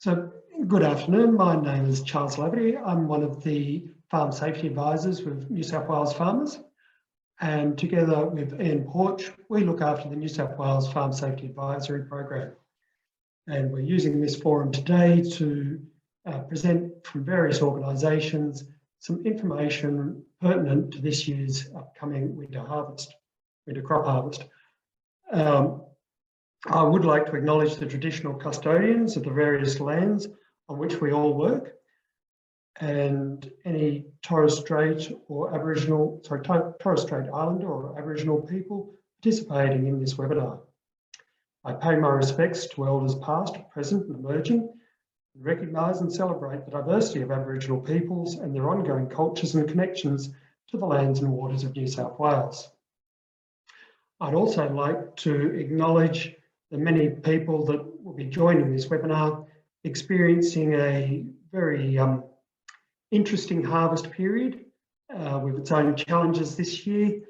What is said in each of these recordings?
So, good afternoon. My name is Charles Laverty. I'm one of the Farm Safety Advisors with New South Wales Farmers. And together with Ian Porch, we look after the New South Wales Farm Safety Advisory Program. And we're using this forum today to present from various organisations some information pertinent to this year's upcoming winter crop harvest. I would like to acknowledge the traditional custodians of the various lands on which we all work, and any Torres Strait Islander or Aboriginal people participating in this webinar. I pay my respects to elders past, present and emerging, and recognise and celebrate the diversity of Aboriginal peoples and their ongoing cultures and connections to the lands and waters of New South Wales. I'd also like to acknowledge the many people that will be joining this webinar experiencing a very interesting harvest period with its own challenges this year,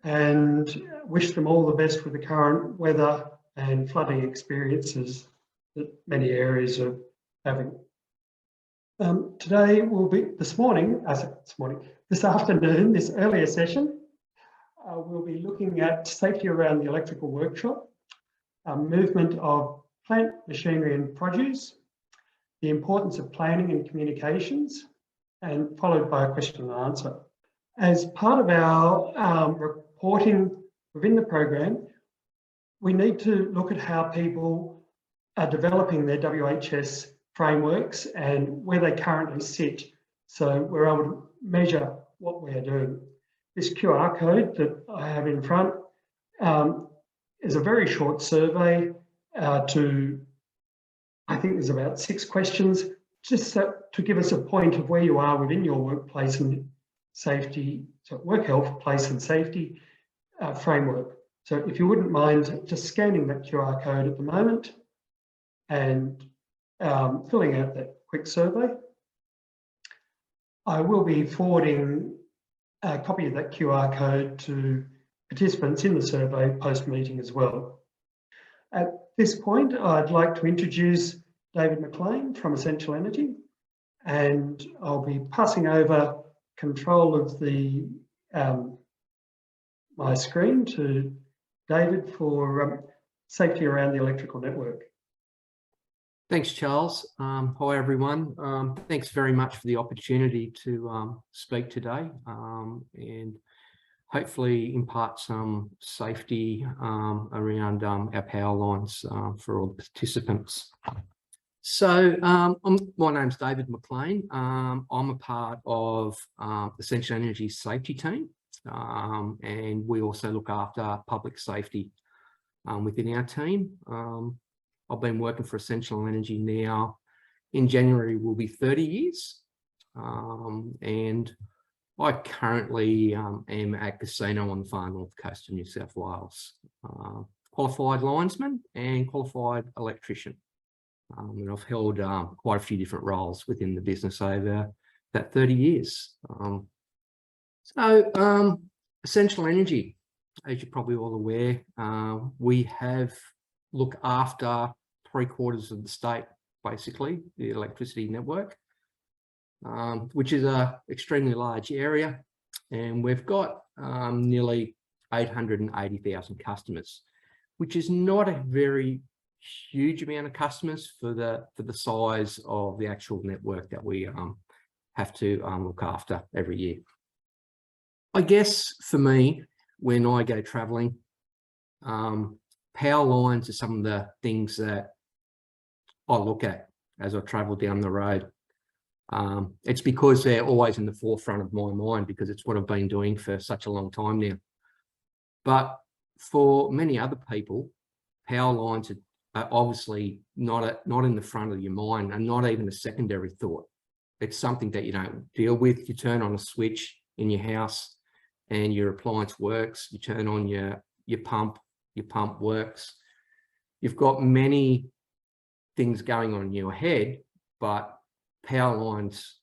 and wish them all the best with the current weather and flooding experiences that many areas are having. This afternoon, this earlier session, we'll be looking at safety around the electrical workshop, movement of plant, machinery and produce, the importance of planning and communications, and followed by a question and answer. As part of our reporting within the program, we need to look at how people are developing their WHS frameworks and where they currently sit, so we're able to measure what we are doing. This QR code that I have in front is a very short survey I think there's about 6 questions, just to give us a point of where you are within your workplace and safety, so work health, place and safety framework. So if you wouldn't mind just scanning that QR code at the moment and filling out that quick survey. I will be forwarding a copy of that QR code to participants in the survey post-meeting as well. At this point, I'd like to introduce David McLean from Essential Energy, and I'll be passing over control of the my screen to David for safety around the electrical network. Thanks, Charles. Hi, everyone. Thanks very much for the opportunity to speak today and hopefully impart some safety around our power lines for all the participants. So my name's David McLean. I'm a part of Essential Energy's safety team, and we also look after public safety within our team. I've been working for Essential Energy now. In January will be 30 years, and I currently am at Casino on the far north coast of New South Wales, qualified linesman and qualified electrician. And I've held quite a few different roles within the business over that 30 years. Essential Energy, as you're probably all aware, we look after 3/4 of the state, basically, the electricity network, which is an extremely large area, and we've got nearly 880,000 customers, which is not a very huge amount of customers for the size of the actual network that we have to look after every year. I guess for me, when I go traveling, power lines are some of the things that I look at as I travel down the road. It's because they're always in the forefront of my mind, because it's what I've been doing for such a long time now. But for many other people, power lines are obviously not in the front of your mind, and not even a secondary thought. It's something that you don't deal with. You turn on a switch in your house and your appliance works. You turn on your pump works. You've got many things going on in your head, but power lines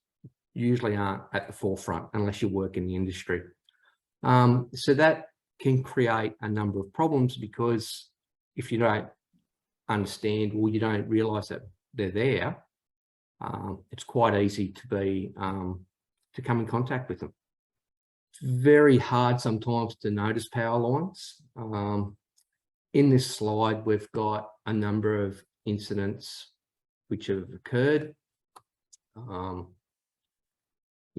usually aren't at the forefront unless you work in the industry. So that can create a number of problems, because if you don't understand, or you don't realise that they're there, it's quite easy to be to come in contact with them. It's very hard sometimes to notice power lines. In this slide, we've got a number of incidents which have occurred. You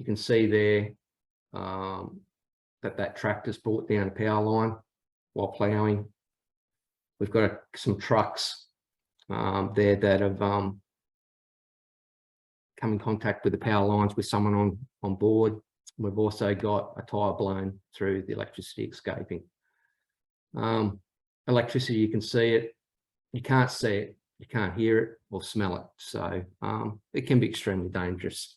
can see there that tractor's brought down a power line while ploughing. We've got some trucks there that have come in contact with the power lines with someone on board. We've also got a tyre blown through the electricity escaping. Electricity, you can see it, you can't see it, you can't hear it or smell it. So it can be extremely dangerous.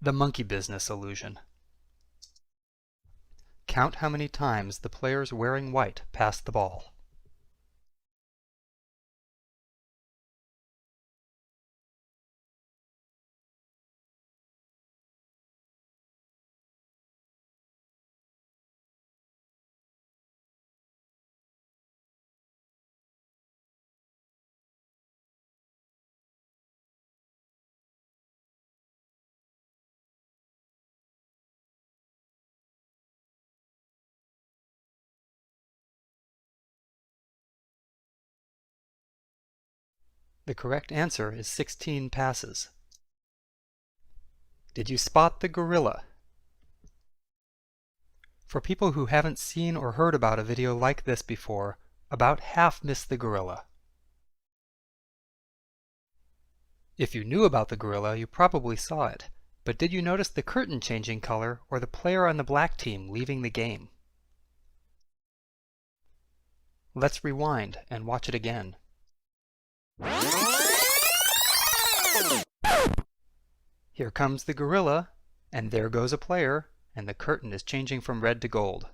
The monkey business illusion. Count how many times the players wearing white pass the ball. The correct answer is 16 passes. Did you spot the gorilla? For people who haven't seen or heard about a video like this before, about half missed the gorilla. If you knew about the gorilla, you probably saw it, but did you notice the curtain changing color or the player on the black team leaving the game? Let's rewind and watch it again. Here comes the gorilla, and there goes a player, and the curtain is changing from red to gold.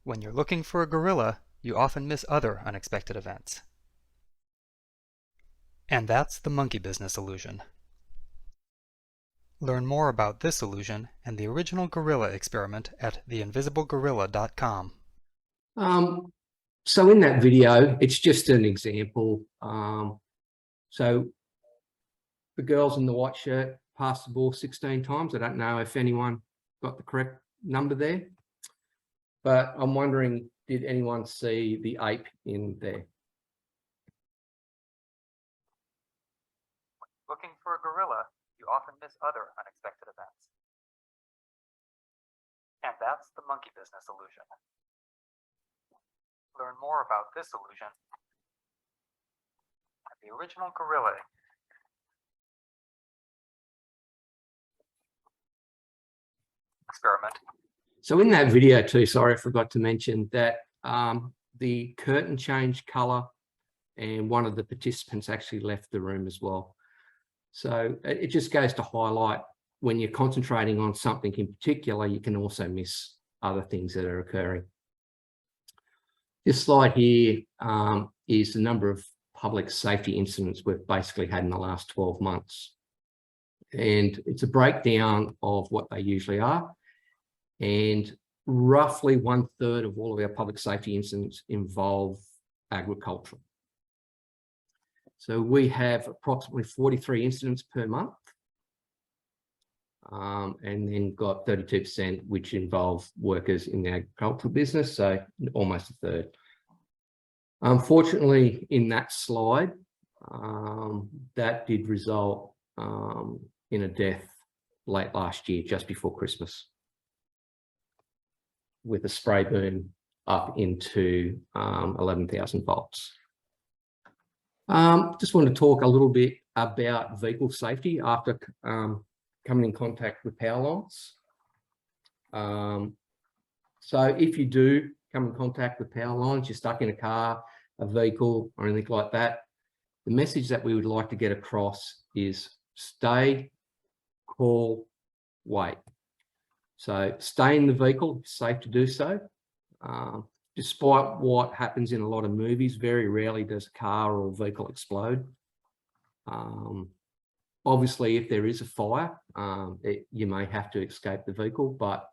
When you're looking for a gorilla, you often miss other unexpected events. And that's the monkey business illusion. Learn more about this illusion and the original gorilla experiment at theinvisiblegorilla.com. So in that video, it's just an example. So the girls in the white shirt passed the ball 16 times. I don't know if anyone got the correct number there, but I'm wondering, did anyone see the ape in there? Looking for a gorilla, you often miss other unexpected events. And that's the monkey business illusion. Learn more about this illusion and the original gorilla experiment. So in that video too, sorry, I forgot to mention that the curtain changed color and one of the participants actually left the room as well. So it just goes to highlight, when you're concentrating on something in particular, you can also miss other things that are occurring. This slide here is the number of public safety incidents we've basically had in the last 12 months. And it's a breakdown of what they usually are. And roughly 1/3 of all of our public safety incidents involve agriculture. So we have approximately 43 incidents per month. And then got 32% which involve workers in the agricultural business, so almost 1/3. Unfortunately, in that slide, that did result in a death late last year, just before Christmas, with a spray burn up into 11,000 volts. Just want to talk a little bit about vehicle safety after coming in contact with power lines. So if you do come in contact with power lines, you're stuck in a car, a vehicle, or anything like that, the message that we would like to get across is stay, call, wait. So stay in the vehicle, it's safe to do so. Despite what happens in a lot of movies, very rarely does a car or vehicle explode. Obviously, if there is a fire, you may have to escape the vehicle, but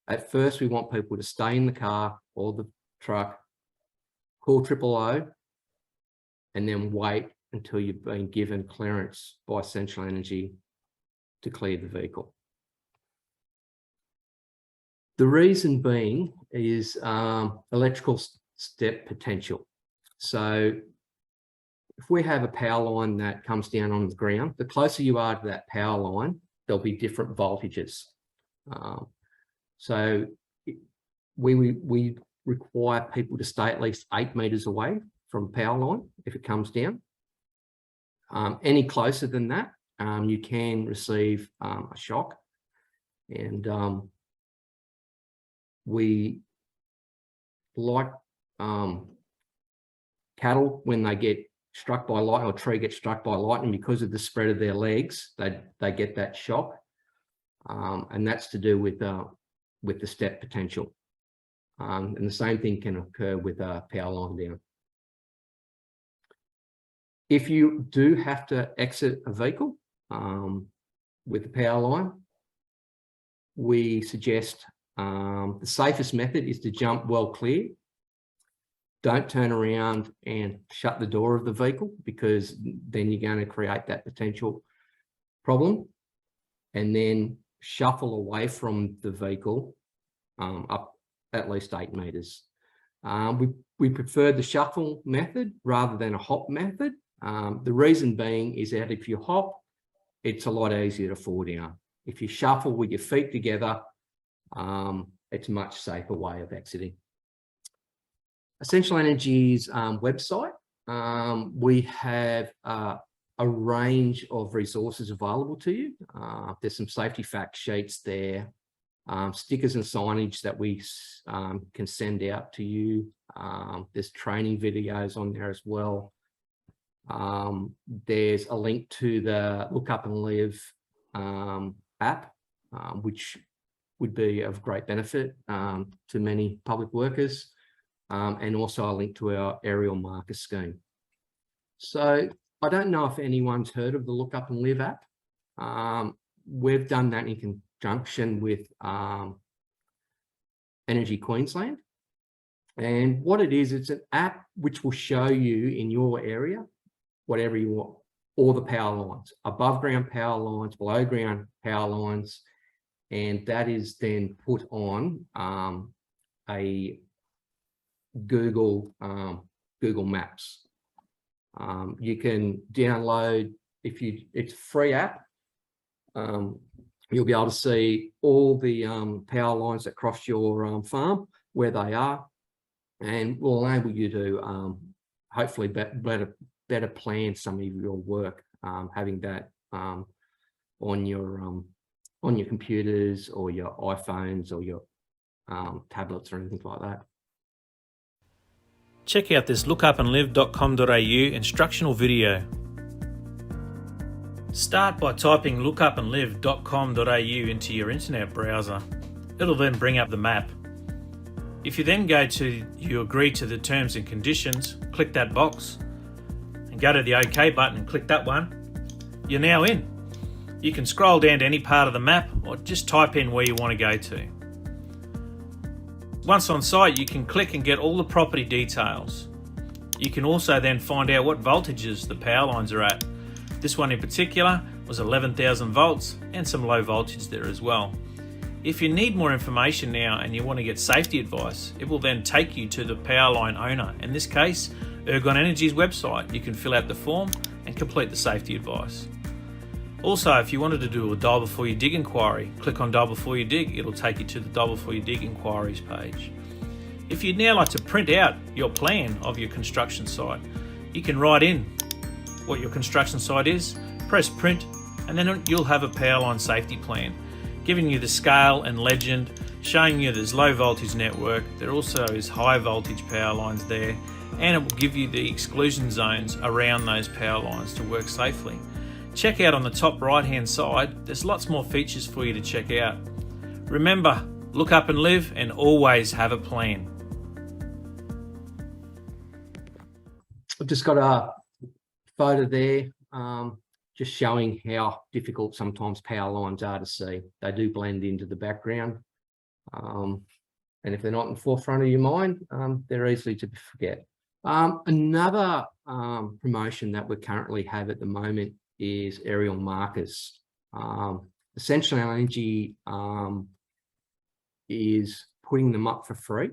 At first, we want people to stay in the car or the truck, call 000, and then wait until you've been given clearance by Central Energy to clear the vehicle. The reason being is electrical step potential. So if we have a power line that comes down on the ground, the closer you are to that power line, there'll be different voltages. So we require people to stay at least 8 meters away from power line if it comes down. Any closer than that, you can receive a shock. And we like cattle, when they get struck by lightning, or a tree gets struck by lightning, because of the spread of their legs, they get that shock. And that's to do with the step potential. And the same thing can occur with a power line down. If you do have to exit a vehicle with the power line, we suggest the safest method is to jump well clear. Don't turn around and shut the door of the vehicle, because then you're going to create that potential problem. And then shuffle away from the vehicle up at least 8 meters. We prefer the shuffle method rather than a hop method. The reason being is that if you hop, it's a lot easier to fall down. If you shuffle with your feet together, it's a much safer way of exiting. Essential Energy's website, we have a range of resources available to you. There's some safety fact sheets there, stickers and signage that we can send out to you. There's training videos on there as well. There's a link to the Look Up and Live app, which would be of great benefit to many public workers, and also a link to our aerial marker scheme. So I don't know if anyone's heard of the Look Up and Live app. We've done that in conjunction with Energy Queensland. And what it is, it's an app which will show you in your area, whatever you want, all the power lines, above ground power lines, below ground power lines. And that is then put on a Google Maps. You can download, it's a free app. You'll be able to see all the power lines that cross your farm, where they are, and will enable you to hopefully better plan some of your work, having that on your computers or your iPhones or your tablets or anything like that. Check out this lookupandlive.com.au instructional video. Start by typing lookupandlive.com.au into your internet browser. It'll then bring up the map. If you then go to you agree to the terms and conditions, click that box and go to the OK button and click that one, you're now in. You can scroll down to any part of the map or just type in where you want to go to. Once on site, you can click and get all the property details. You can also then find out what voltages the power lines are at. This one in particular was 11,000 volts and some low voltage there as well. If you need more information now and you want to get safety advice, it will then take you to the power line owner, in this case Ergon Energy's website. You can fill out the form and complete the safety advice. Also, if you wanted to do a dial before you dig inquiry, click on dial before you dig. It'll take you to the dial before you dig inquiries page. If you'd now like to print out your plan of your construction site, you can write in what your construction site is, press print, and then you'll have a power line safety plan, giving you the scale and legend, showing you there's low voltage network, there also is high voltage power lines there, and it will give you the exclusion zones around those power lines to work safely. Check out on the top right hand side, there's lots more features for you to check out. Remember, look up and live and always have a plan. I've just got a photo there, just showing how difficult sometimes power lines are to see. They do blend into the background. And if they're not in the forefront of your mind, they're easily to forget. Another promotion that we currently have at the moment is aerial markers. Essentially, Energy is putting them up for free.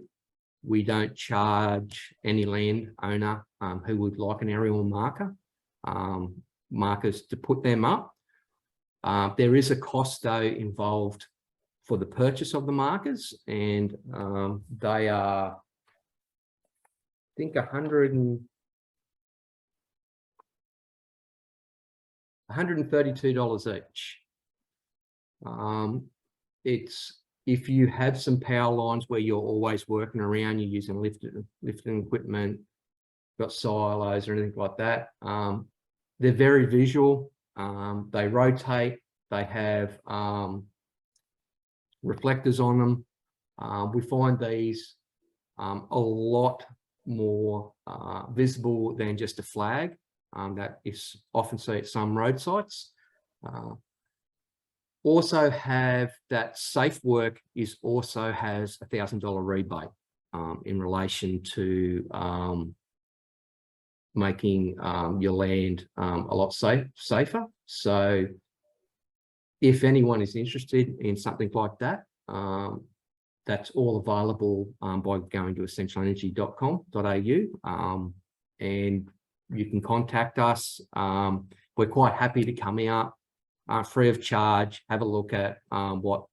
We don't charge any landowner who would like an aerial markers to put them up. There is a cost though involved for the purchase of the markers, and they are, I think, $132 each. It's if you have some power lines where you're always working around, you're using lifting equipment, got silos or anything like that. They're very visual. They rotate. They have reflectors on them. We find these a lot more visible than just a flag that is often seen at some road sites. Also have that Safe Work also has a $1,000 rebate in relation to making your land a lot safer. So if anyone is interested in something like that, that's all available by going to essentialenergy.com.au, and you can contact us. We're quite happy to come out free of charge, have a look at what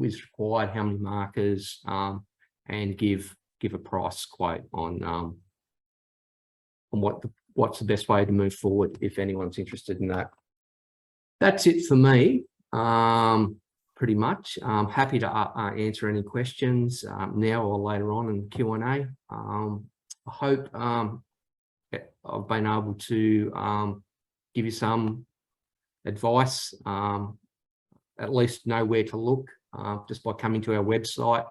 is required, how many markers, and give a price quote on what's the best way to move forward if anyone's interested in that. That's it for me, pretty much. I'm happy to answer any questions now or later on in the Q&A. I hope I've been able to give you some advice, at least know where to look just by coming to our website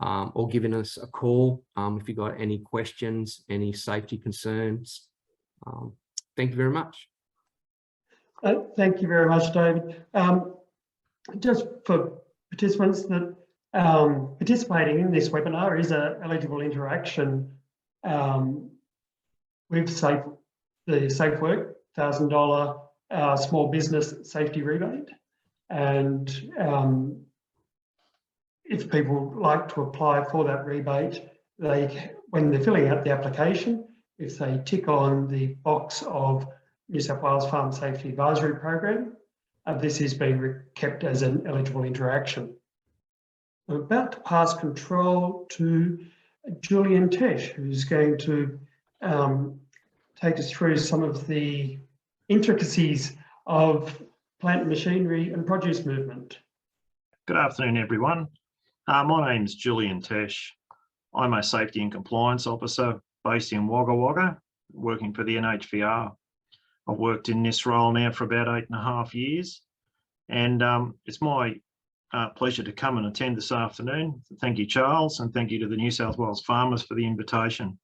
or giving us a call if you've got any questions, any safety concerns. Thank you very much. Thank you very much, David. Just for participants that participating in this webinar is an eligible interaction with the Safe Work $1,000 small business safety rebate. And if people like to apply for that rebate, when they're filling out the application, if they tick on the box of New South Wales Farm Safety Advisory Program, this is being kept as an eligible interaction. I'm about to pass control to Julian Tesh, who's going to take us through some of the intricacies of plant machinery and produce movement. Good afternoon, everyone. My name's Julian Tesh. I'm a Safety and Compliance Officer based in Wagga Wagga, working for the NHVR. I've worked in this role now for about 8.5 years, and it's my pleasure to come and attend this afternoon. Thank you, Charles, and thank you to the New South Wales farmers for the invitation.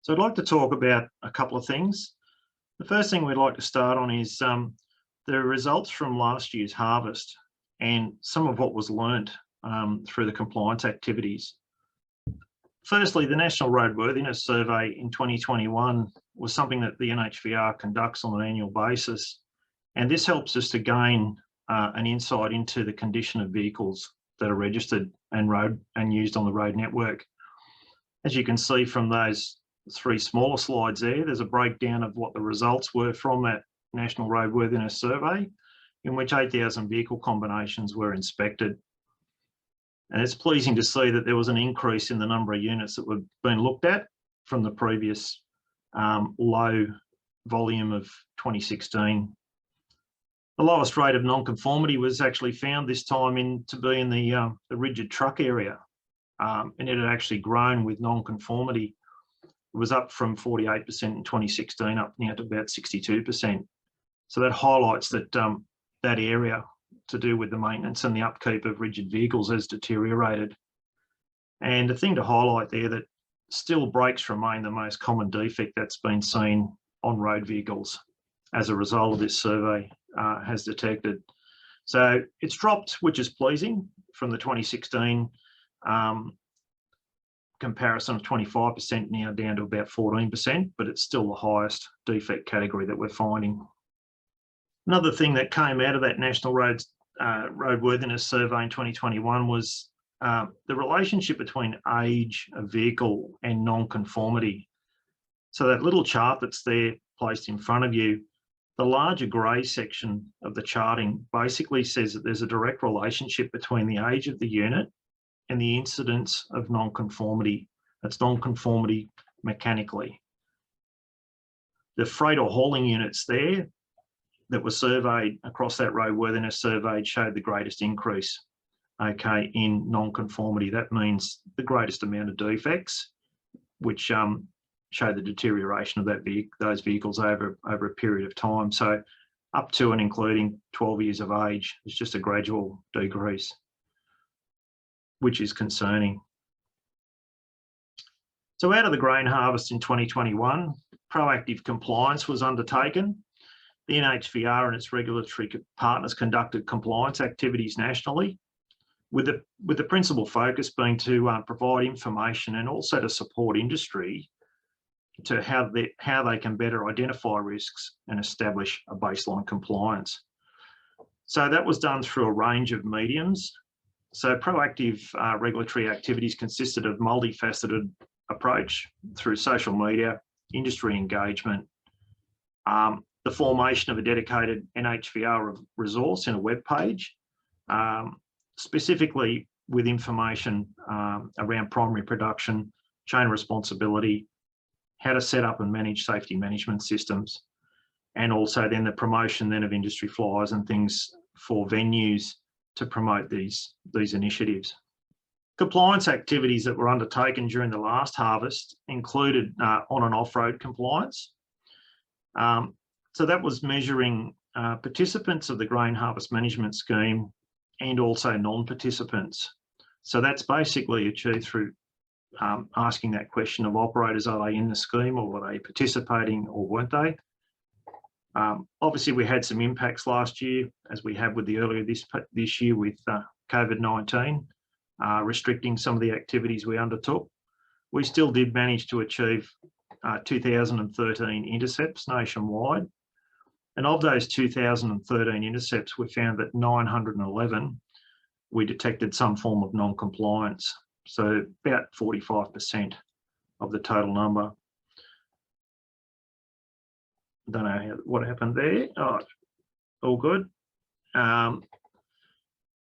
So I'd like to talk about a couple of things. The first thing we'd like to start on is the results from last year's harvest and some of what was learnt through the compliance activities. Firstly, the National Roadworthiness Survey in 2021 was something that the NHVR conducts on an annual basis, and this helps us to gain an insight into the condition of vehicles that are registered and used on the road network. As you can see from those 3 smaller slides there's a breakdown of what the results were from that National Roadworthiness Survey, in which 8,000 vehicle combinations were inspected. And it's pleasing to see that there was an increase in the number of units that were being looked at from the previous low volume of 2016. The lowest rate of non-conformity was actually found this time to be in the rigid truck area, and it had actually grown with non-conformity. It was up from 48% in 2016 up now to about 62%. So that highlights that that area to do with the maintenance and the upkeep of rigid vehicles has deteriorated. And the thing to highlight there, that still brakes remain the most common defect that's been seen on road vehicles as a result of this survey has detected. So it's dropped, which is pleasing, from the 2016 comparison of 25%, now down to about 14%, but it's still the highest defect category that we're finding. Another thing that came out of that National Roadworthiness Survey in 2021 was the relationship between age of vehicle and non-conformity. So that little chart that's there placed in front of you, the larger grey section of the charting basically says that there's a direct relationship between the age of the unit and the incidence of non-conformity. That's non-conformity mechanically. The freight or hauling units there that were surveyed across that roadworthiness survey showed the greatest increase, okay, in non-conformity. That means the greatest amount of defects, which show the deterioration of those vehicles over a period of time. So up to and including 12 years of age, it's just a gradual decrease, which is concerning. So out of the grain harvest in 2021, proactive compliance was undertaken. The NHVR and its regulatory partners conducted compliance activities nationally, with the principal focus being to provide information and also to support industry to how they can better identify risks and establish a baseline compliance. So that was done through a range of mediums. So proactive regulatory activities consisted of multifaceted approach through social media, industry engagement, the formation of a dedicated NHVR resource in a web page, specifically with information around primary production, chain responsibility, how to set up and manage safety management systems, and also then the promotion then of industry flyers and things for venues to promote these initiatives. Compliance activities that were undertaken during the last harvest included on and off-road compliance. So that was measuring participants of the grain harvest management scheme and also non-participants. So that's basically achieved through asking that question of operators, are they in the scheme or were they participating or weren't they? Obviously, we had some impacts last year, as we had with the earlier this year with COVID-19, restricting some of the activities we undertook. We still did manage to achieve 2013 intercepts nationwide. And of those 2013 intercepts, we found that 911, we detected some form of non-compliance. So about 45% of the total number. I don't know what happened there. Oh, all good.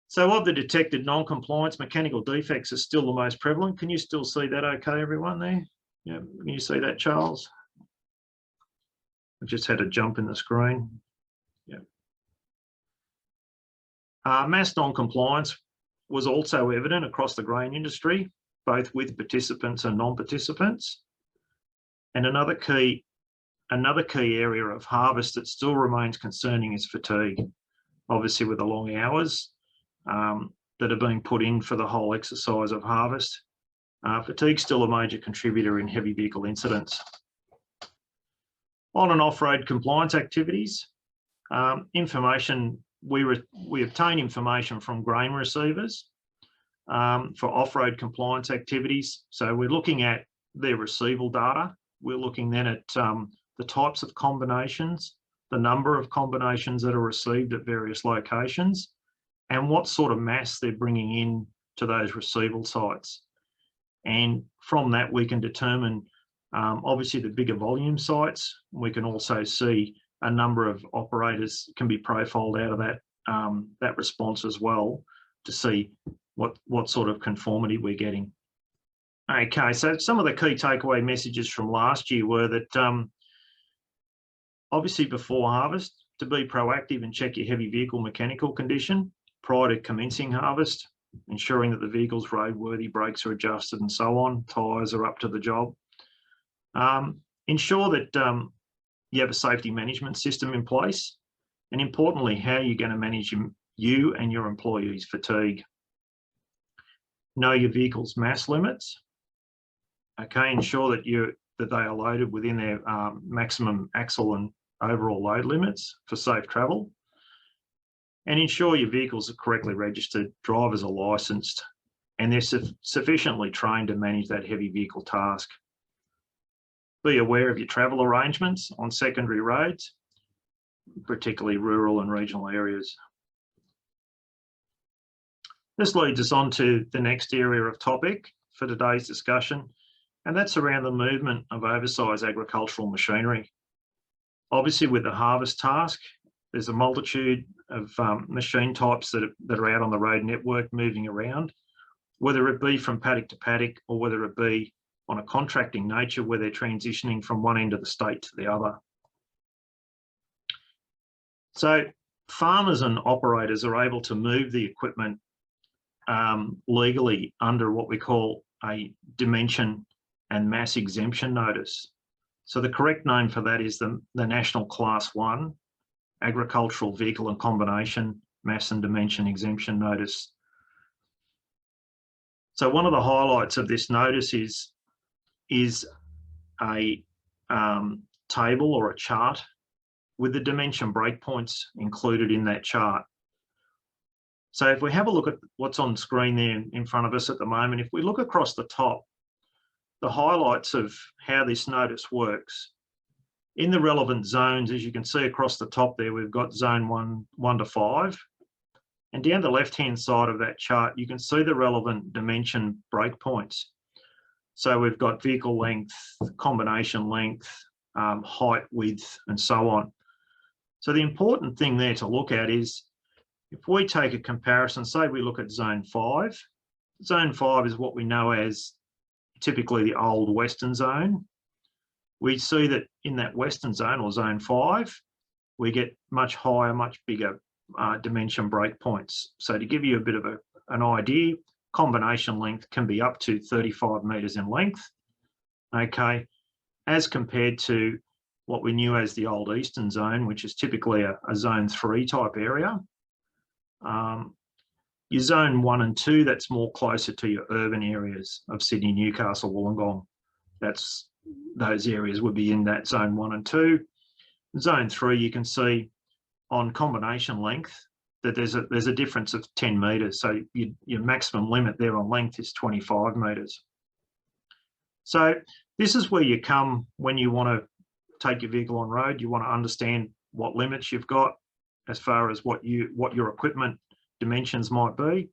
So of the detected non-compliance, mechanical defects are still the most prevalent. Can you still see that okay, everyone there? Yeah, can you see that, Charles? I just had a jump in the screen. Yeah. Mass non-compliance was also evident across the grain industry, both with participants and non-participants. And another key area of harvest that still remains concerning is fatigue. Obviously, with the long hours that are being put in for the whole exercise of harvest, fatigue is still a major contributor in heavy vehicle incidents. On and off-road compliance activities, we obtain information from grain receivers for off-road compliance activities. So we're looking at their receival data. We're looking then at the types of combinations, the number of combinations that are received at various locations, and what sort of mass they're bringing in to those receival sites. And from that, we can determine, obviously, the bigger volume sites. We can also see a number of operators can be profiled out of that response as well to see what sort of conformity we're getting. Okay, so some of the key takeaway messages from last year were that obviously before harvest, to be proactive and check your heavy vehicle mechanical condition prior to commencing harvest, ensuring that the vehicle's roadworthy, brakes are adjusted and so on, tyres are up to the job. Ensure that you have a safety management system in place, and importantly, how you're going to manage you and your employees' fatigue. Know your vehicle's mass limits. Okay, ensure that they are loaded within their maximum axle and overall load limits for safe travel. and ensure your vehicles are correctly registered, drivers are licensed, and they're sufficiently trained to manage that heavy vehicle task. Be aware of your travel arrangements on secondary roads, particularly rural and regional areas. This leads us on to the next area of topic for today's discussion, and that's around the movement of oversized agricultural machinery. Obviously, with the harvest task, there's a multitude of machine types that are out on the road network moving around, whether it be from paddock to paddock or whether it be on a contracting nature where they're transitioning from one end of the state to the other. So farmers and operators are able to move the equipment legally under what we call a dimension and mass exemption notice. So the correct name for that is the National Class 1 Agricultural Vehicle and Combination Mass and Dimension Exemption Notice. So one of the highlights of this notice is a table or a chart with the dimension breakpoints included in that chart. So if we have a look at what's on screen there in front of us at the moment, if we look across the top, the highlights of how this notice works. In the relevant zones, as you can see across the top there, we've got zone 1 to 5. And down the left-hand side of that chart, you can see the relevant dimension breakpoints. So we've got vehicle length, combination length, height, width, and so on. So the important thing there to look at is, if we take a comparison, say we look at zone 5. Zone 5 is what we know as typically the old western zone. We see that in that western zone, or zone 5, we get much higher, much bigger dimension breakpoints. So to give you a bit of an idea, combination length can be up to 35 metres in length, okay, as compared to what we knew as the old eastern zone, which is typically a zone 3 type area. Your zone 1 and 2, that's more closer to your urban areas of Sydney, Newcastle, Wollongong. Those areas would be in that zone 1 and 2. Zone 3, you can see on combination length that there's a difference of 10 metres. So your maximum limit there on length is 25 metres. So this is where you come when you want to take your vehicle on road. You want to understand what limits you've got as far as what your equipment dimensions might be.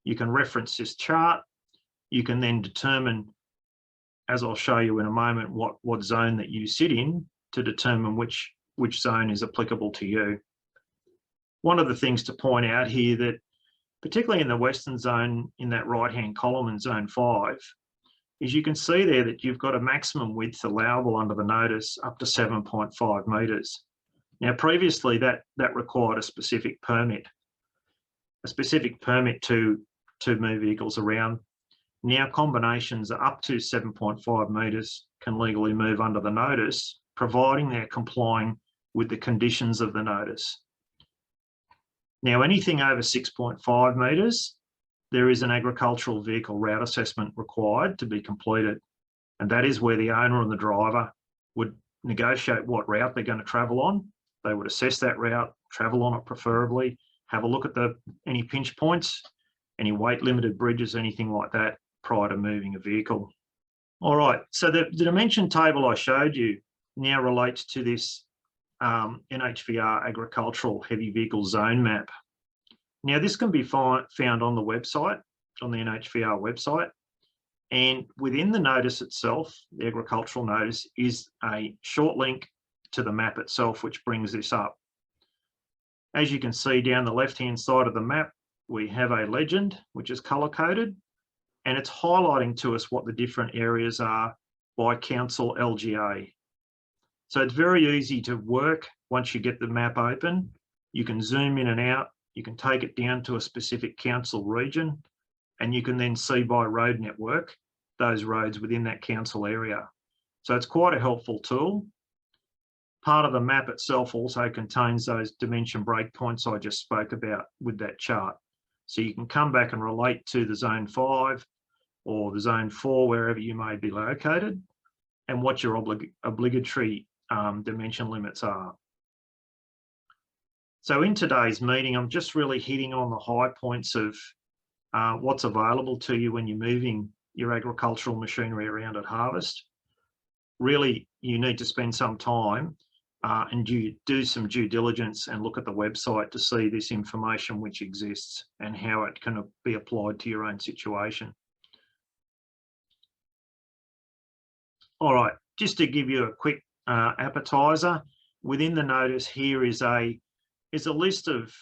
You can reference this chart. You can then determine, as I'll show you in a moment, what zone that you sit in to determine which zone is applicable to you. One of the things to point out here, that particularly in the western zone, in that right-hand column in zone 5, is you can see there that you've got a maximum width allowable under the notice up to 7.5 metres. Now, previously that required a specific permit to move vehicles around. Now combinations are up to 7.5 metres can legally move under the notice, providing they're complying with the conditions of the notice. Now, anything over 6.5 metres, there is an agricultural vehicle route assessment required to be completed. And that is where the owner and the driver would negotiate what route they're going to travel on. They would assess that route, travel on it preferably, have a look at any pinch points, any weight limited bridges, anything like that prior to moving a vehicle. All right, so the dimension table I showed you now relates to this NHVR agricultural heavy vehicle zone map. Now this can be found on the website, on the NHVR website, and within the notice itself, the agricultural notice, is a short link to the map itself, which brings this up. As you can see down the left-hand side of the map, we have a legend, which is colour-coded, and it's highlighting to us what the different areas are by council LGA. So it's very easy to work once you get the map open. You can zoom in and out, you can take it down to a specific council region, and you can then see by road network those roads within that council area. So it's quite a helpful tool. Part of the map itself also contains those dimension breakpoints I just spoke about with that chart. So you can come back and relate to the zone 5 or the zone 4, wherever you may be located, and what your obligatory dimension limits are. So in today's meeting, I'm just really hitting on the high points of what's available to you when you're moving your agricultural machinery around at harvest. Really, you need to spend some time and do some due diligence and look at the website to see this information which exists and how it can be applied to your own situation. All right, just to give you a quick appetizer, within the notice here is a list of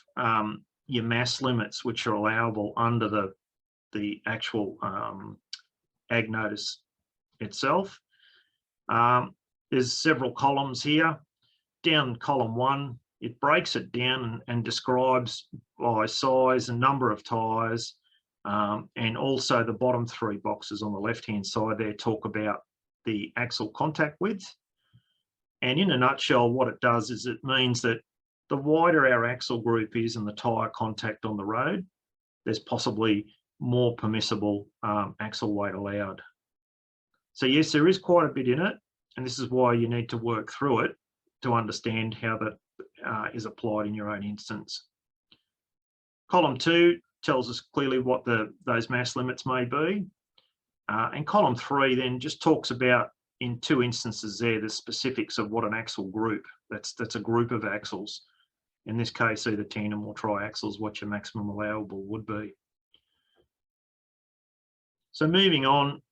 your mass limits which are allowable under the actual ag notice itself. There's several columns here. Down column 1, it breaks it down and describes by size and number of tyres, and also the bottom 3 boxes on the left-hand side there talk about the axle contact width. And in a nutshell, what it does is it means that the wider our axle group is and the tyre contact on the road, there's possibly more permissible axle weight allowed. So yes, there is quite a bit in it, and this is why you need to work through it to understand how that is applied in your own instance. Column 2 tells us clearly what those mass limits may be. And column 3 then just talks about, in 2 instances there, the specifics of what an axle group, that's a group of axles. In this case, either tandem or triaxles, what your maximum allowable would be. So moving on,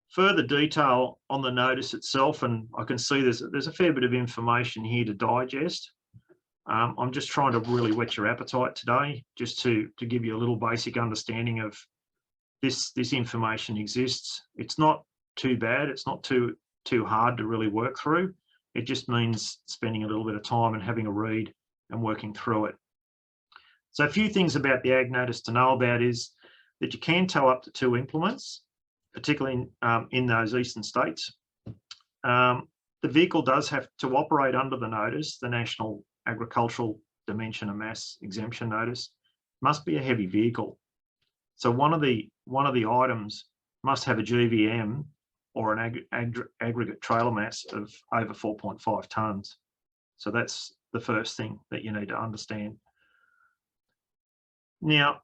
further detail on the notice itself, and I can see there's a fair bit of information here to digest. I'm just trying to really whet your appetite today, just to give you a little basic understanding of this information exists. It's not too bad, it's not too hard to really work through. It just means spending a little bit of time and having a read and working through it. So a few things about the ag notice to know about is that you can tow up to 2 implements, particularly in those eastern states. The vehicle does have to operate under the notice, the National Agricultural Dimension of Mass Exemption Notice, must be a heavy vehicle. So one of the items must have a GVM or an aggregate trailer mass of over 4.5 tonnes. So that's the first thing that you need to understand. Now,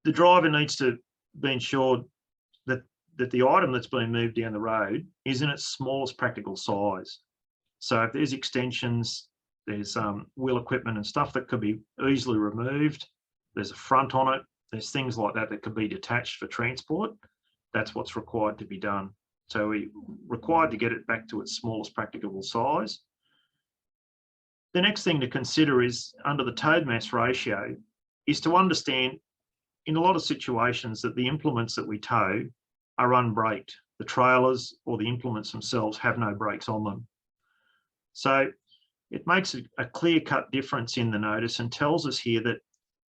the driver needs to be ensured that the item that's being moved down the road is in its smallest practical size. So if there's extensions, there's wheel equipment and stuff that could be easily removed, there's a front on it, there's things like that that could be detached for transport, that's what's required to be done. So we're required to get it back to its smallest practicable size. The next thing to consider is, under the towed mass ratio, is to understand in a lot of situations that the implements that we tow are unbraked. The trailers or the implements themselves have no brakes on them. So it makes a clear-cut difference in the notice and tells us here that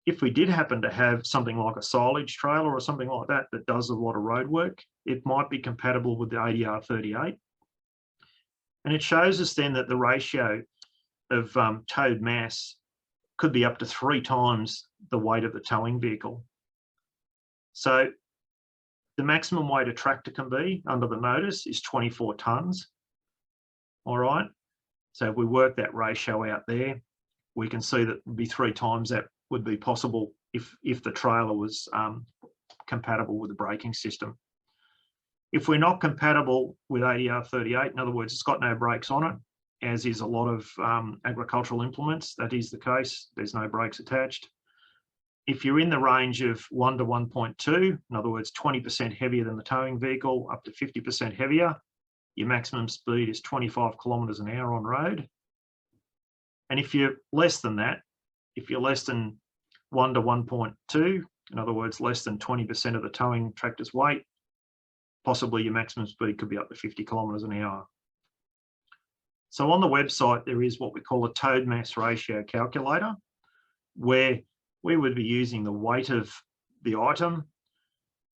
if we did happen to have something like a silage trailer or something like that that does a lot of road work, it might be compatible with the ADR 38. And it shows us then that the ratio of towed mass could be up to 3 times the weight of the towing vehicle. So the maximum weight a tractor can be under the notice is 24 tonnes. All right. So if we work that ratio out there, we can see that would be 3 times that would be possible if the trailer was compatible with the braking system. If we're not compatible with ADR 38, in other words, it's got no brakes on it, as is a lot of agricultural implements, that is the case, there's no brakes attached. If you're in the range of 1 to 1.2, in other words, 20% heavier than the towing vehicle, up to 50% heavier, your maximum speed is 25 kilometres an hour on road. And if you're less than that, if you're less than 1 to 1.2, in other words, less than 20% of the towing tractor's weight, possibly your maximum speed could be up to 50 kilometres an hour. So on the website, there is what we call a towed mass ratio calculator, where we would be using the weight of the item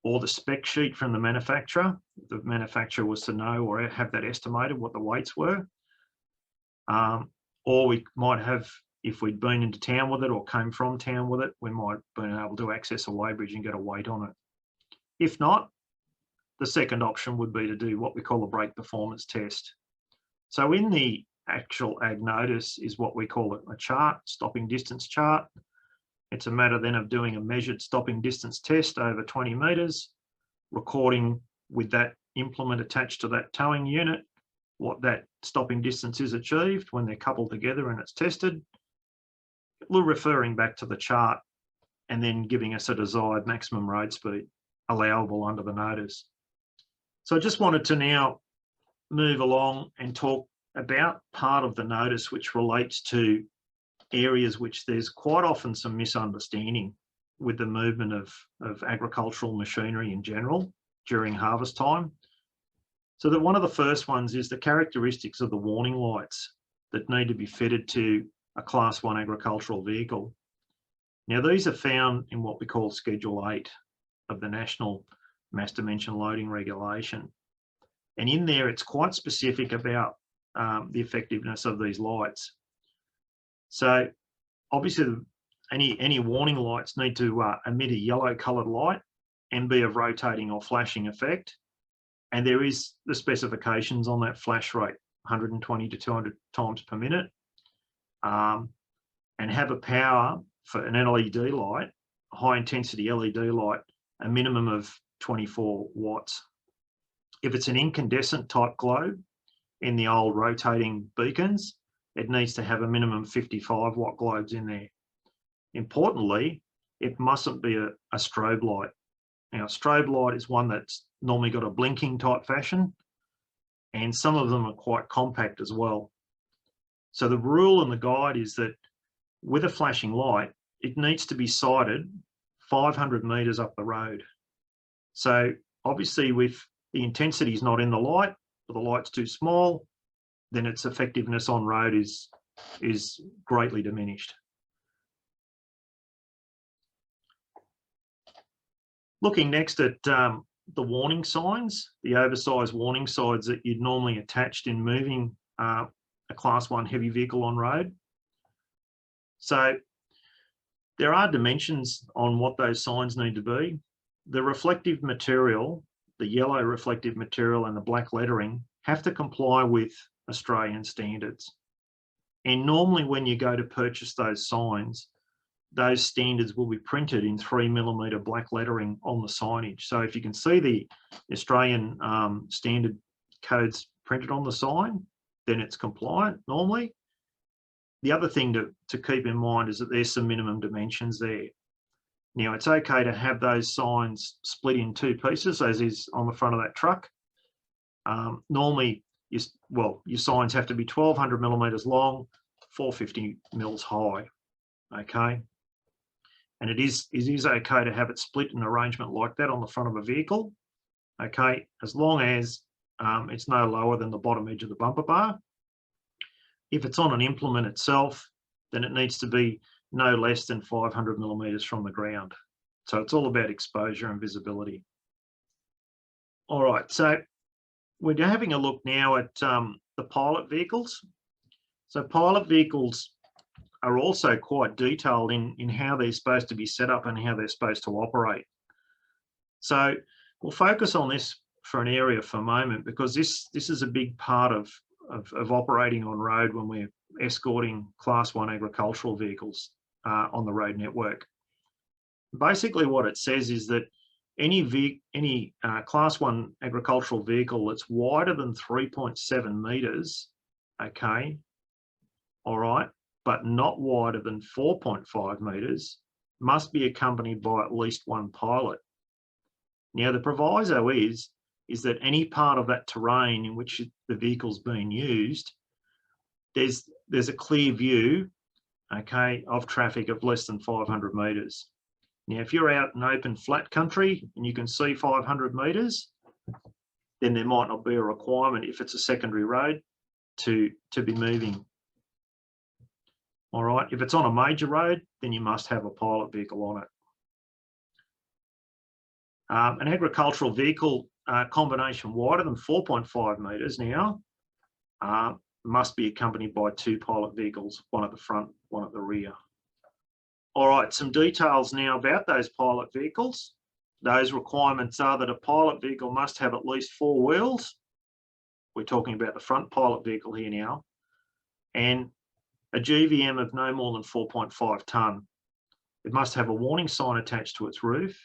or the spec sheet from the manufacturer. If the manufacturer was to know or have that estimated what the weights were. Or we might have, if we'd been into town with it or came from town with it, we might have been able to access a weighbridge and get a weight on it. If not, the second option would be to do what we call a brake performance test. So in the actual ag notice is what we call a chart, stopping distance chart. It's a matter then of doing a measured stopping distance test over 20 metres, recording with that implement attached to that towing unit what that stopping distance is achieved when they're coupled together and it's tested, referring back to the chart and then giving us a desired maximum road speed allowable under the notice. So I just wanted to now move along and talk about part of the notice which relates to areas which there's quite often some misunderstanding with the movement of agricultural machinery in general during harvest time. So that one of the first ones is the characteristics of the warning lights that need to be fitted to a Class 1 agricultural vehicle. Now these are found in what we call Schedule 8 of the National Mass Dimension Loading Regulation. And in there it's quite specific about the effectiveness of these lights. So obviously any warning lights need to emit a yellow coloured light and be of rotating or flashing effect. And there is the specifications on that flash rate, 120 to 200 times per minute, and have a power for an LED light, a high intensity LED light, a minimum of 24 watts. If it's an incandescent type globe in the old rotating beacons, it needs to have a minimum 55 watt globes in there. Importantly, it mustn't be a strobe light. Now, a strobe light is one that's normally got a blinking type fashion, and some of them are quite compact as well. So the rule and the guide is that with a flashing light, it needs to be sighted 500 metres up the road. So obviously if the intensity is not in the light, or the light's too small, then its effectiveness on road is greatly diminished. Looking next at the warning signs, the oversized warning signs that you'd normally attached in moving a Class 1 heavy vehicle on road. So there are dimensions on what those signs need to be. The reflective material, the yellow reflective material and the black lettering have to comply with Australian standards. And normally when you go to purchase those signs, those standards will be printed in 3mm black lettering on the signage. So if you can see the Australian standard codes printed on the sign, then it's compliant normally. The other thing to keep in mind is that there's some minimum dimensions there. Now it's okay to have those signs split in two pieces, as is on the front of that truck. Normally, your signs have to be 1200mm long, 450 mils high, okay? And it is okay to have it split in an arrangement like that on the front of a vehicle, okay, as long as it's no lower than the bottom edge of the bumper bar. If it's on an implement itself, then it needs to be no less than 500mm from the ground. So it's all about exposure and visibility. All right, so we're having a look now at the pilot vehicles. So pilot vehicles are also quite detailed in how they're supposed to be set up and how they're supposed to operate. So we'll focus on this for an area for a moment, because this is a big part of operating on road when we're escorting Class 1 agricultural vehicles on the road network. Basically what it says is that any Class 1 agricultural vehicle that's wider than 3.7 metres, okay, all right, but not wider than 4.5 metres, must be accompanied by at least one pilot. Now the proviso is that any part of that terrain in which the vehicle's being used, there's a clear view, okay, of traffic of less than 500 metres. Now, if you're out in open flat country and you can see 500 metres, then there might not be a requirement, if it's a secondary road, to be moving. All right, if it's on a major road, then you must have a pilot vehicle on it. An agricultural vehicle combination wider than 4.5 metres now must be accompanied by two pilot vehicles, one at the front, one at the rear. All right, some details now about those pilot vehicles. Those requirements are that a pilot vehicle must have at least 4 wheels. We're talking about the front pilot vehicle here now. and a GVM of no more than 4.5 tonne. It must have a warning sign attached to its roof.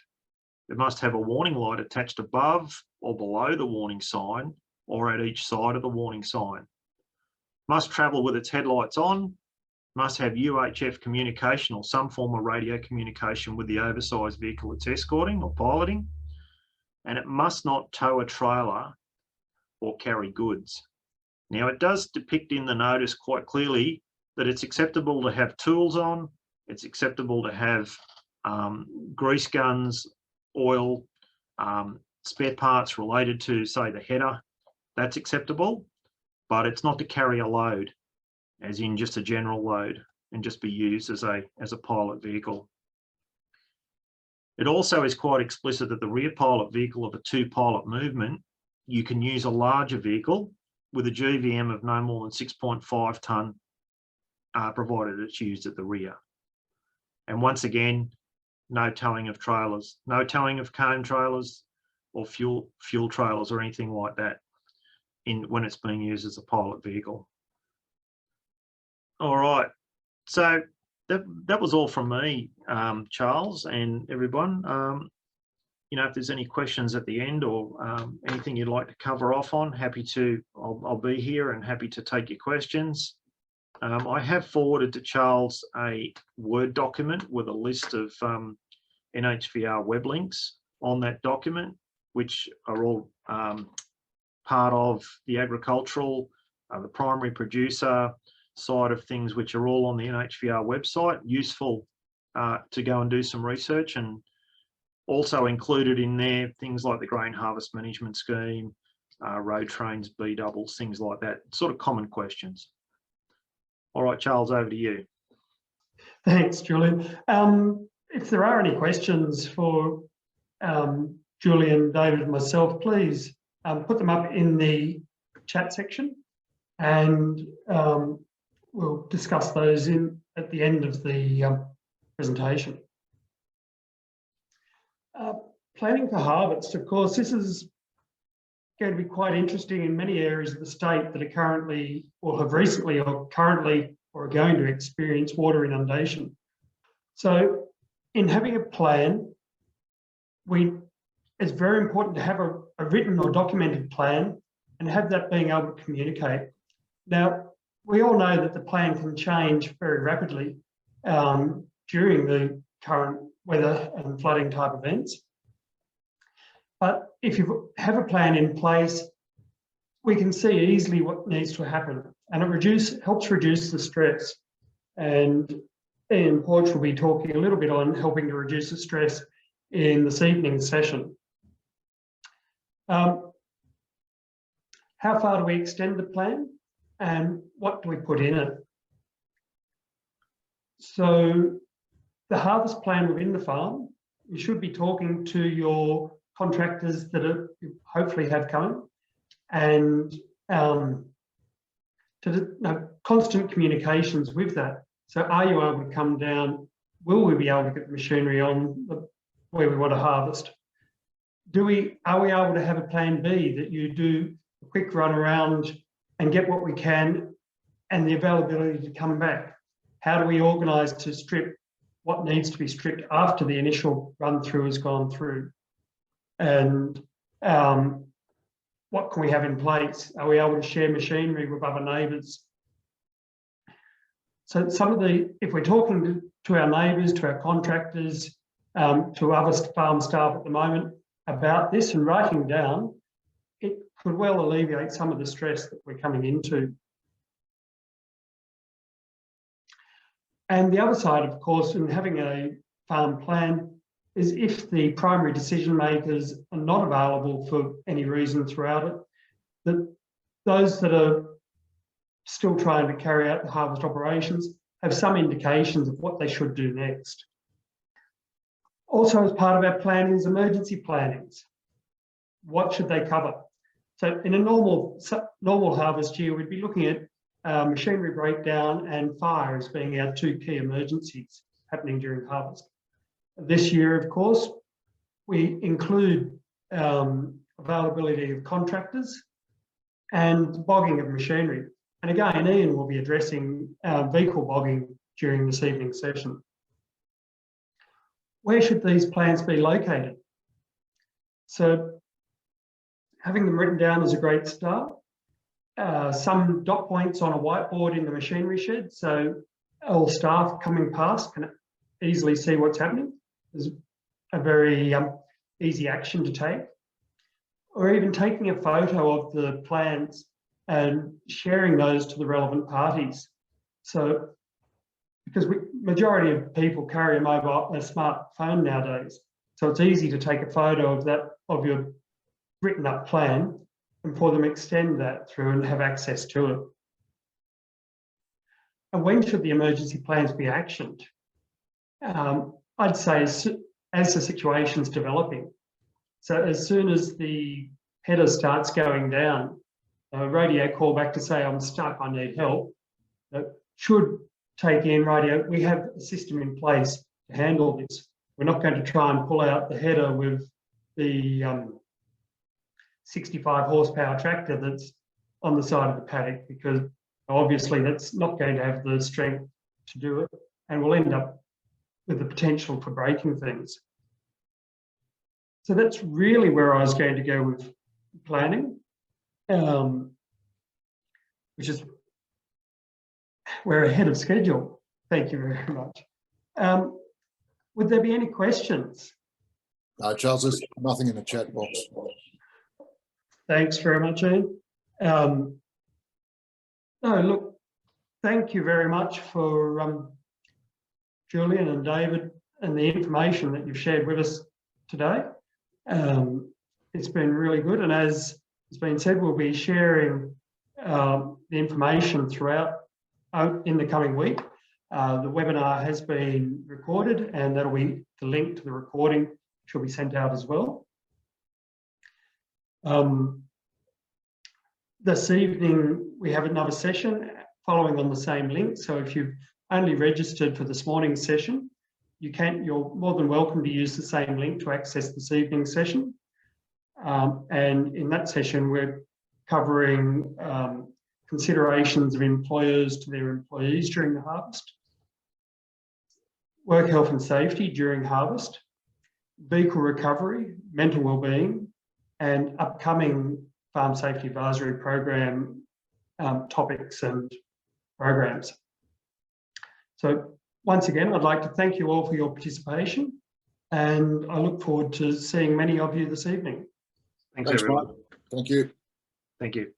It must have a warning light attached above or below the warning sign or at each side of the warning sign. Must travel with its headlights on. Must have UHF communication or some form of radio communication with the oversized vehicle it's escorting or piloting. And it must not tow a trailer or carry goods. Now, it does depict in the notice quite clearly that it's acceptable to have tools on, it's acceptable to have grease guns, oil, spare parts related to, say, the header. That's acceptable, but it's not to carry a load, as in just a general load, and just be used as a pilot vehicle. It also is quite explicit that the rear pilot vehicle of a two-pilot movement, you can use a larger vehicle with a GVM of no more than 6.5 tonne, provided it's used at the rear. And once again, no towing of trailers, no towing of cone trailers or fuel trailers or anything like that when it's being used as a pilot vehicle. All right, so that was all from me, Charles, and everyone. You know, if there's any questions at the end or anything you'd like to cover off on, I'll be here and happy to take your questions. I have forwarded to Charles a Word document with a list of NHVR web links on that document, which are all part of the agricultural, the primary producer side of things, which are all on the NHVR website, useful to go and do some research, and also included in there things like the Grain Harvest Management Scheme, road trains, B-doubles, things like that, sort of common questions. All right, Charles, over to you. Thanks, Julian. If there are any questions for Julian, David, and myself, please put them up in the chat section, and we'll discuss those at the end of the presentation. Planning for harvest, of course, this is going to be quite interesting in many areas of the state that are currently, or have recently, or currently, or are going to experience water inundation. So in having a plan, it's very important to have a written or documented plan and have that being able to communicate. Now, we all know that the plan can change very rapidly during the current weather and flooding type events. But if you have a plan in place, we can see easily what needs to happen, and it helps reduce the stress. And Ian Porch will be talking a little bit on helping to reduce the stress in this evening's session. How far do we extend the plan, and what do we put in it? So the harvest plan within the farm, you should be talking to your contractors that you hopefully have coming, and constant communications with that. So are you able to come down? Will we be able to get the machinery on where we want to harvest? Are we able to have a plan B that you do a quick run around and get what we can, and the availability to come back? How do we organise to strip what needs to be stripped after the initial run through has gone through? And what can we have in place? Are we able to share machinery with other neighbours? So if we're talking to our neighbours, to our contractors, to other farm staff at the moment about this and writing down, it could well alleviate some of the stress that we're coming into. And the other side, of course, in having a farm plan is if the primary decision makers are not available for any reason throughout it, that those that are still trying to carry out the harvest operations have some indications of what they should do next. Also, as part of our planning is emergency plannings. What should they cover? So in a normal harvest year, we'd be looking at machinery breakdown and fire as being our two key emergencies happening during harvest. This year, of course, we include availability of contractors and bogging of machinery. And again, Ian will be addressing vehicle bogging during this evening's session. Where should these plans be located? So having them written down is a great start. Some dot points on a whiteboard in the machinery shed, so all staff coming past can easily see what's happening. There's a very easy action to take. Or even taking a photo of the plans and sharing those to the relevant parties. So, because majority of people carry a smartphone nowadays, so it's easy to take a photo of your written up plan and for them extend that through and have access to it. And when should the emergency plans be actioned? I'd say as the situation's developing. So as soon as the header starts going down, a radio call back to say, I'm stuck, I need help, that should take in radio. We have a system in place to handle this. We're not going to try and pull out the header with the 65 horsepower tractor that's on the side of the paddock, because obviously that's not going to have the strength to do it, and we'll end up with the potential for breaking things. So that's really where I was going to go with planning, which is we're ahead of schedule. Thank you very much. Would there be any questions? Charles, there's nothing in the chat box. Thanks very much, Ian. No, look, thank you very much for Julian and David and the information that you've shared with us today. It's been really good, and as it's been said, we'll be sharing the information throughout in the coming week. The webinar has been recorded, and that'll be the link to the recording, which will be sent out as well. This evening we have another session following on the same link, so if you've only registered for this morning's session, you're more than welcome to use the same link to access this evening's session. And in that session we're covering considerations of employers to their employees during the harvest, work health and safety during harvest, vehicle recovery, mental wellbeing, and upcoming farm safety advisory program topics and programs. So once again, I'd like to thank you all for your participation, and I look forward to seeing many of you this evening. Thanks Thanks, everyone. Mark. Thank you. Thank you.